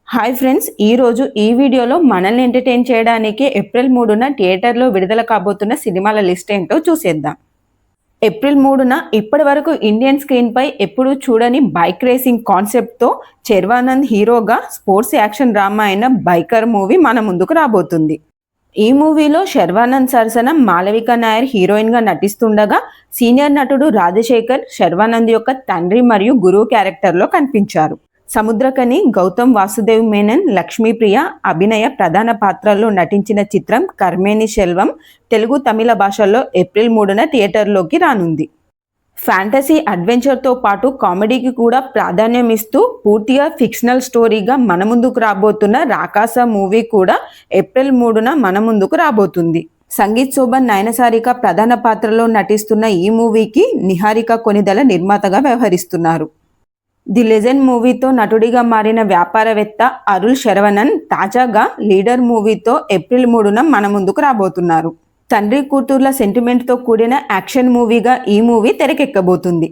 Hi friends, ఈరోజు ఈ వీడియోలో మనల్ని ఎంటర్టైన్ చేయడానికి ఏప్రిల్ 3న థియేటర్లో విడుదల కాబోతున్న సినిమాల లిస్ట్ ఏంటో చూసేద్దాం. ఏప్రిల్ 3న ఇప్పటి వరకు ఇండియన్ స్క్రీన్పై ఎప్పుడూ చూడని బైక్ రేసింగ్ కాన్సెప్ట్తో శర్వానంద్ హీరోగా స్పోర్ట్స్ యాక్షన్ డ్రామా అయిన బైకర్ మూవీ మన ముందుకు రాబోతుంది. ఈ మూవీలో శర్వానంద్ సరసన మాళవిక నాయర్ హీరోయిన్గా నటిస్తుండగా సీనియర్ నటుడు రాజశేఖర్ శర్వానంద్ యొక్క తండ్రి మరియు గురువు క్యారెక్టర్లో కనిపించారు. సముద్రకని, గౌతమ్ వాసుదేవ్ మేనన్, లక్ష్మీప్రియ అభినయ ప్రధాన పాత్రల్లో నటించిన చిత్రం కర్మేని సెల్వం తెలుగు, తమిళ భాషల్లో ఏప్రిల్ 3న థియేటర్లోకి రానుంది. ఫ్యాంటసీ అడ్వెంచర్తో పాటు కామెడీకి కూడా ప్రాధాన్యం ఇస్తూ పూర్తిగా ఫిక్షనల్ స్టోరీగా మన ముందుకు రాబోతున్న రాకాస మూవీ కూడా ఏప్రిల్ 3న మన ముందుకు రాబోతుంది. సంగీత్ శోభన్, నయనసారిక ప్రధాన పాత్రలో నటిస్తున్న ఈ మూవీకి నిహారిక కొనిదల నిర్మాతగా వ్యవహరిస్తున్నారు. ది లెజెండ్ మూవీతో నటుడిగా మారిన వ్యాపారవేత్త అరుల్ శరవణన్ తాజాగా లీడర్ మూవీతో ఏప్రిల్ 3న మన ముందుకు రాబోతున్నారు. తండ్రి కూతుర్ల సెంటిమెంట్తో కూడిన యాక్షన్ మూవీగా ఈ మూవీ తెరకెక్కబోతుంది.